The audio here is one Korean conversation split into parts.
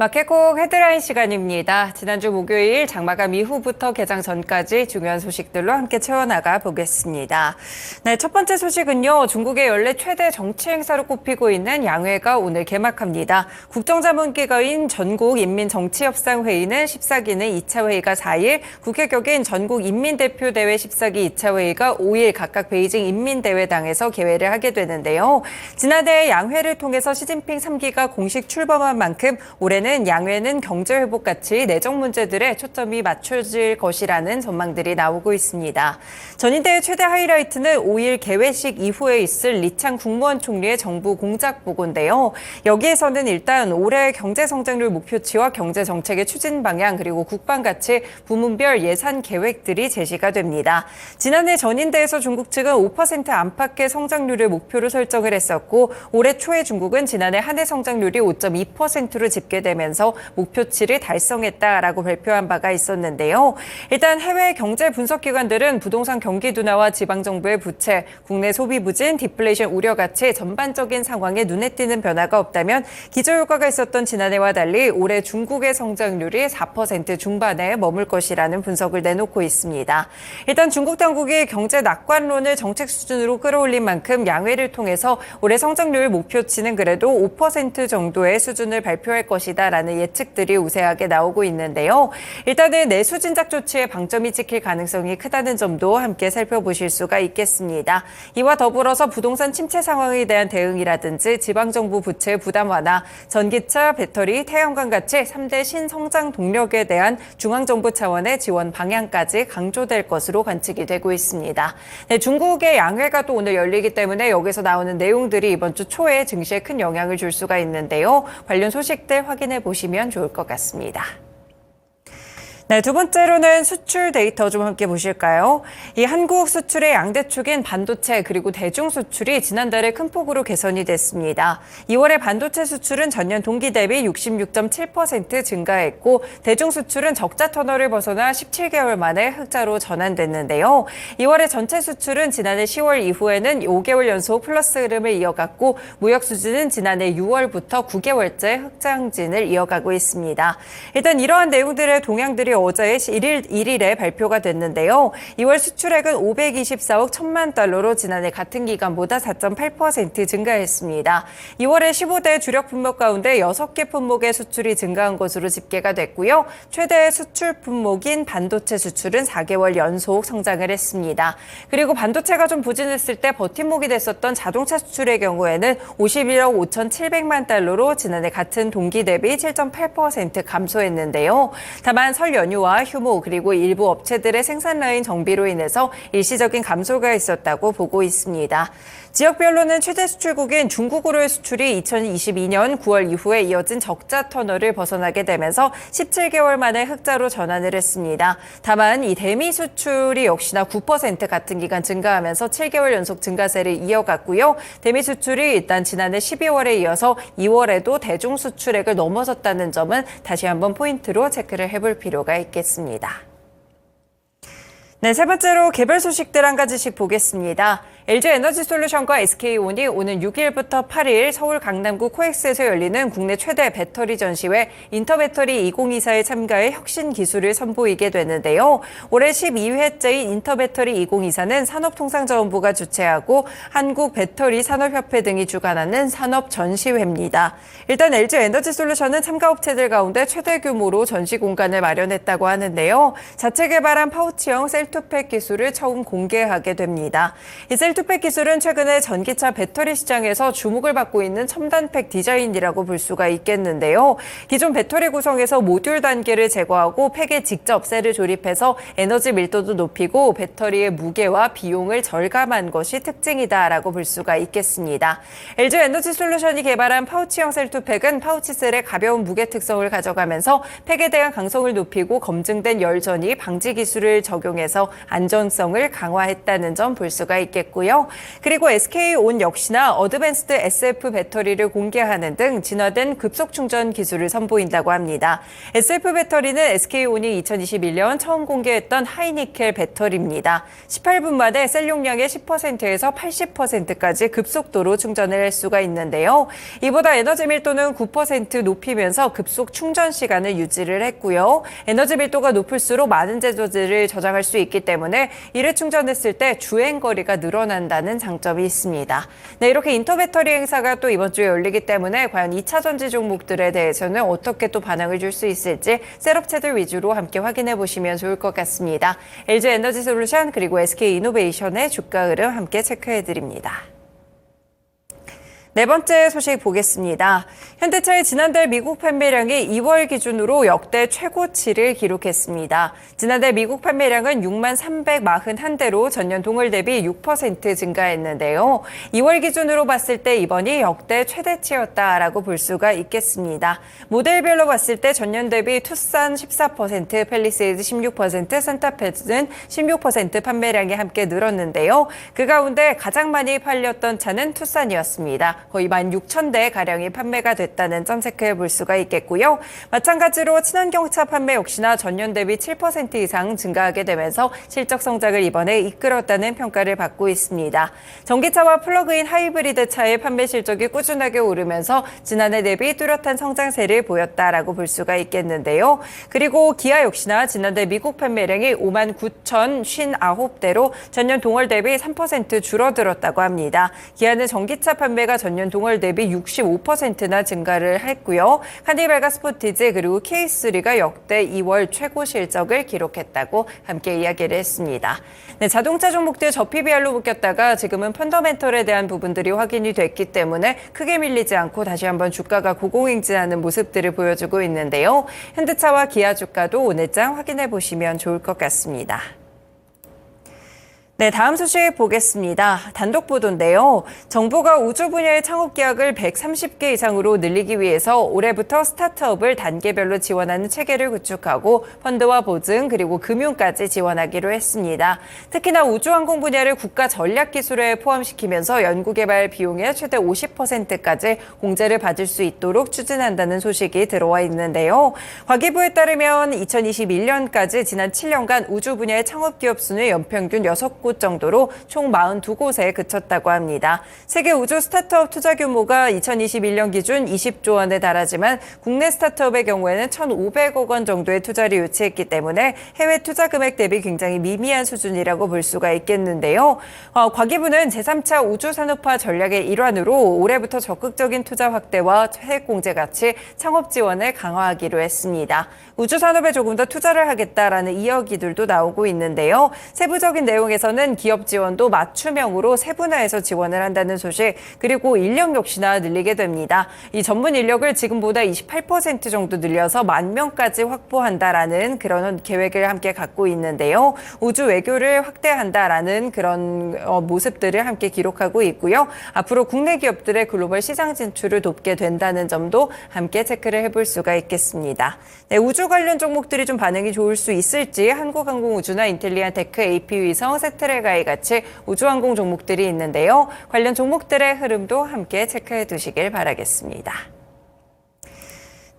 마켓콕 헤드라인 시간입니다. 지난주 목요일 장마감 이후부터 개장 전까지 중요한 소식들로 함께 채워나가 보겠습니다. 네, 첫 번째 소식은요. 중국의 연례 최대 정치 행사로 꼽히고 있는 양회가 오늘 개막합니다. 국정자문기관인 전국인민정치협상회의는 14기는 2차 회의가 4일, 국회 격인 전국인민대표대회 14기 2차 회의가 5일 각각 베이징 인민대회당에서 개회를 하게 되는데요. 지난해 양회를 통해서 시진핑 3기가 공식 출범한 만큼 올해는 양회는 경제회복 같이 내정 문제들에 초점이 맞춰질 것이라는 전망들이 나오고 있습니다. 전인대회 최대 하이라이트는 5일 개회식 이후에 있을 리창 국무원 총리의 정부 공작 보고인데요. 여기에서는 일단 올해 경제성장률 목표치와 경제정책의 추진 방향 그리고 국방 가치, 부문별 예산 계획들이 제시가 됩니다. 지난해 전인대에서 중국 측은 5% 안팎의 성장률을 목표로 설정을 했었고 올해 초에 중국은 지난해 한 해 성장률이 5.2%로 집계되면서 목표치를 달성했다라고 발표한 바가 있었는데요. 일단 해외 경제 분석기관들은 부동산 경기 둔화와 지방정부의 부채, 국내 소비 부진, 디플레이션 우려 같이 전반적인 상황에 눈에 띄는 변화가 없다면 기저효과가 있었던 지난해와 달리 올해 중국의 성장률이 4% 중반에 머물 것이라는 분석을 내놓고 있습니다. 일단 중국 당국이 경제 낙관론을 정책 수준으로 끌어올린 만큼 양회를 통해서 올해 성장률 목표치는 그래도 5% 정도의 수준을 발표할 것이다라는 예측들이 우세하게 나오고 있는데요. 일단은 내수 진작 조치에 방점이 찍힐 가능성이 크다는 점도 함께 살펴보실 수가 있겠습니다. 이와 더불어서 부동산 침체 상황에 대한 대응이라든지 지방정부 부채 부담 완화, 전기차, 배터리, 태양광 같이 3대 신성장 동력에 대한 중앙정부 차원의 지원 방향까지 강조될 것으로 관측이 되고 있습니다. 네, 중국의 양회가 또 오늘 열리기 때문에 여기서 나오는 내용들이 이번 주 초에 증시에 큰 영향을 줄 수가 있는데요. 관련 소식들 확인해 보시면 좋을 것 같습니다. 네, 두 번째로는 수출 데이터 좀 함께 보실까요? 이 한국 수출의 양대축인 반도체 그리고 대중 수출이 지난달에 큰 폭으로 개선이 됐습니다. 2월에 반도체 수출은 전년 동기 대비 66.7% 증가했고 대중 수출은 적자 터널을 벗어나 17개월 만에 흑자로 전환됐는데요. 2월의 전체 수출은 지난해 10월 이후에는 5개월 연속 플러스 흐름을 이어갔고 무역 수지는 지난해 6월부터 9개월째 흑자 행진을 이어가고 있습니다. 일단 이러한 내용들의 동향들이 어제 1일에 발표가 됐는데요. 2월 수출액은 524억 1천만 달러로 지난해 같은 기간보다 4.8% 증가했습니다. 2월에 15대 주력 품목 가운데 6개 품목의 수출이 증가한 것으로 집계가 됐고요. 최대 수출 품목인 반도체 수출은 4개월 연속 성장을 했습니다. 그리고 반도체가 좀 부진했을 때 버팀목이 됐었던 자동차 수출의 경우에는 51억 5,700만 달러로 지난해 같은 동기 대비 7.8% 감소했는데요. 다만 설 연휴와 휴무 그리고 일부 업체들의 생산 라인 정비로 인해서 일시적인 감소가 있었다고 보고 있습니다. 지역별로는 최대 수출국인 중국으로의 수출이 2022년 9월 이후에 이어진 적자 터널을 벗어나게 되면서 17개월 만에 흑자로 전환을 했습니다. 다만 이 대미 수출이 역시나 9% 같은 기간 증가하면서 7개월 연속 증가세를 이어갔고요. 대미 수출이 일단 지난해 12월에 이어서 2월에도 대중 수출액을 넘어섰다는 점은 다시 한번 포인트로 체크를 해볼 필요가 있겠습니다. 네, 세 번째로 개별 소식들 한 가지씩 보겠습니다. LG에너지솔루션과 SK온이 오는 6일부터 8일 서울 강남구 코엑스에서 열리는 국내 최대 배터리 전시회 인터배터리 2024에 참가해 혁신 기술을 선보이게 되는데요. 올해 12회째인 인터배터리 2024는 산업통상자원부가 주최하고 한국배터리산업협회 등이 주관하는 산업전시회입니다. 일단 LG에너지솔루션은 참가업체들 가운데 최대 규모로 전시 공간을 마련했다고 하는데요. 자체 개발한 파우치형 셀투팩 기술을 처음 공개하게 됩니다. 이 셀투팩 기술은 최근에 전기차 배터리 시장에서 주목을 받고 있는 첨단팩 디자인이라고 볼 수가 있겠는데요. 기존 배터리 구성에서 모듈 단계를 제거하고 팩에 직접 셀을 조립해서 에너지 밀도도 높이고 배터리의 무게와 비용을 절감한 것이 특징이다라고 볼 수가 있겠습니다. LG에너지솔루션이 개발한 파우치형 셀투팩은 파우치셀의 가벼운 무게 특성을 가져가면서 팩에 대한 강성을 높이고 검증된 열전이 방지 기술을 적용해서 안전성을 강화했다는 점 볼 수가 있겠고요. 있고요. 그리고 SK온 역시나 어드밴스드 SF 배터리를 공개하는 등 진화된 급속 충전 기술을 선보인다고 합니다. SF 배터리는 SK온이 2021년 처음 공개했던 하이니켈 배터리입니다. 18분 만에 셀 용량의 10%에서 80%까지 급속도로 충전을 할 수가 있는데요. 이보다 에너지 밀도는 9% 높이면서 급속 충전 시간을 유지를 했고요. 에너지 밀도가 높을수록 많은 제조들을 저장할 수 있기 때문에 이를 충전했을 때 주행 거리가 늘어난다는 장점이 있습니다. 네, 이렇게 인터배터리 행사가 또 이번 주에 열리기 때문에 과연 2차 전지 종목들에 대해서는 어떻게 또 반응을 줄 수 있을지 셋업체들 위주로 함께 확인해 보시면 좋을 것 같습니다. LG에너지솔루션 그리고 SK이노베이션의 주가 흐름 함께 체크해 드립니다. 네 번째 소식 보겠습니다. 현대차의 지난달 미국 판매량이 2월 기준으로 역대 최고치를 기록했습니다. 지난달 미국 판매량은 6만 341대로 전년 동월 대비 6% 증가했는데요. 2월 기준으로 봤을 때 이번이 역대 최대치였다라고 볼 수가 있겠습니다. 모델별로 봤을 때 전년 대비 투싼 14%, 팰리세이드 16%, 산타페는 16% 판매량이 함께 늘었는데요. 그 가운데 가장 많이 팔렸던 차는 투싼이었습니다. 거의 16,000대 가량이 판매가 됐다는 점 체크해 볼 수가 있겠고요. 마찬가지로 친환경차 판매 역시나 전년 대비 7% 이상 증가하게 되면서 실적 성장을 이번에 이끌었다는 평가를 받고 있습니다. 전기차와 플러그인 하이브리드 차의 판매 실적이 꾸준하게 오르면서 지난해 대비 뚜렷한 성장세를 보였다라고 볼 수가 있겠는데요. 그리고 기아 역시나 지난달 미국 판매량이 59,059대로 전년 동월 대비 3% 줄어들었다고 합니다. 기아는 전기차 판매가 전년 동월 대비 65%나 증가를 했고요. 카니발과 스포티지 그리고 K3가 역대 2월 최고 실적을 기록했다고 함께 이야기를 했습니다. 네, 자동차 종목들 저 PBR로 묶였다가 지금은 펀더멘털에 대한 부분들이 확인이 됐기 때문에 크게 밀리지 않고 다시 한번 주가가 고공행진하는 모습들을 보여주고 있는데요. 현대차와 기아 주가도 오늘장 확인해 보시면 좋을 것 같습니다. 네, 다음 소식 보겠습니다. 단독 보도인데요. 정부가 우주 분야의 창업 계약을 130개 이상으로 늘리기 위해서 올해부터 스타트업을 단계별로 지원하는 체계를 구축하고 펀드와 보증 그리고 금융까지 지원하기로 했습니다. 특히나 우주항공 분야를 국가 전략기술에 포함시키면서 연구개발 비용의 최대 50%까지 공제를 받을 수 있도록 추진한다는 소식이 들어와 있는데요. 과기부에 따르면 2021년까지 지난 7년간 우주 분야의 창업 기업 수는 연평균 6곳 정도로 총 42곳에 그쳤다고 합니다. 세계 우주 스타트업 투자 규모가 2021년 기준 20조 원에 달하지만 국내 스타트업의 경우에는 1,500억 원 정도의 투자를 유치했기 때문에 해외 투자 금액 대비 굉장히 미미한 수준이라고 볼 수가 있겠는데요. 과기부는 제3차 우주산업화 전략의 일환으로 올해부터 적극적인 투자 확대와 해액 공제 같이 창업 지원을 강화하기로 했습니다. 우주산업에 조금 더 투자를 하겠다라는 이야기들도 나오고 있는데요. 세부적인 내용에서는 기업 지원도 맞춤형으로 세분화해서 지원을 한다는 소식, 그리고 인력 역시나 늘리게 됩니다. 이 전문 인력을 지금보다 28% 정도 늘려서 10,000명까지 확보한다라는 그런 계획을 함께 갖고 있는데요. 우주 외교를 확대한다라는 그런 모습들을 함께 기록하고 있고요. 앞으로 국내 기업들의 글로벌 시장 진출을 돕게 된다는 점도 함께 체크를 해볼 수가 있겠습니다. 네, 우주 관련 종목들이 좀 반응이 좋을 수 있을지 한국항공우주나 인텔리안 테크, AP위성, 세트레가이 같이 우주항공 종목들이 있는데요. 관련 종목들의 흐름도 함께 체크해 두시길 바라겠습니다.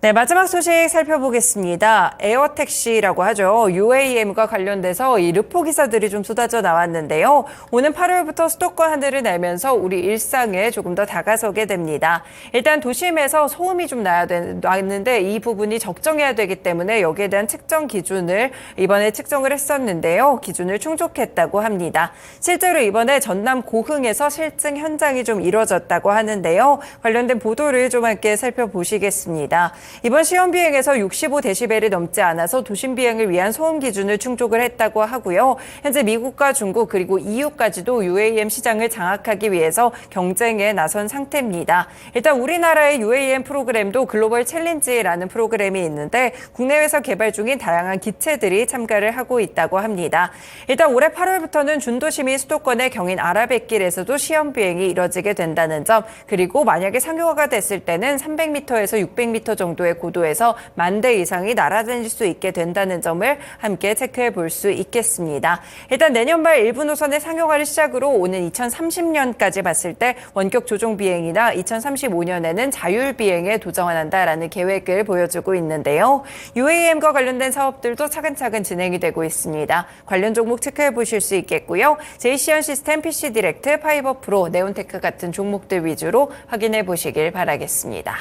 네, 마지막 소식 살펴보겠습니다. 에어택시라고 하죠. UAM과 관련돼서 이 르포 기사들이 좀 쏟아져 나왔는데요. 오는 8월부터 수도권 하늘을 날면서 우리 일상에 조금 더 다가서게 됩니다. 일단 도심에서 소음이 좀 나는데 이 부분이 적정해야 되기 때문에 여기에 대한 측정 기준을 이번에 측정을 했었는데요. 기준을 충족했다고 합니다. 실제로 이번에 전남 고흥에서 실증 현장이 좀 이뤄졌다고 하는데요. 관련된 보도를 좀 함께 살펴보시겠습니다. 이번 시험 비행에서 65데시벨이 넘지 않아서 도심 비행을 위한 소음 기준을 충족을 했다고 하고요. 현재 미국과 중국 그리고 EU까지도 UAM 시장을 장악하기 위해서 경쟁에 나선 상태입니다. 일단 우리나라의 UAM 프로그램도 글로벌 챌린지라는 프로그램이 있는데 국내에서 개발 중인 다양한 기체들이 참가를 하고 있다고 합니다. 일단 올해 8월부터는 준도심이 수도권의 경인 아라뱃길에서도 시험 비행이 이뤄지게 된다는 점, 그리고 만약에 상용화가 됐을 때는 300m에서 600m 정도 정도의 고도에서 10,000대 이상이 날아다닐 수 있게 된다는 점을 함께 체크해 볼 수 있겠습니다. 일단 내년 말 일부 노선의 상용화를 시작으로 오는 2030년까지 봤을 때 원격 조종 비행이나 2035년에는 자율 비행에 도전한다라는 계획을 보여주고 있는데요. UAM과 관련된 사업들도 차근차근 진행이 되고 있습니다. 관련 종목 체크해 보실 수 있겠고요. JC현 시스템, PC 디렉트, 파이버 프로, 네온테크 같은 종목들 위주로 확인해 보시길 바라겠습니다.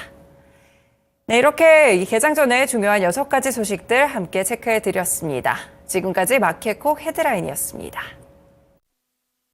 네, 이렇게 개장 전에 중요한 6가지 소식들 함께 체크해 드렸습니다. 지금까지 마켓콕 헤드라인이었습니다.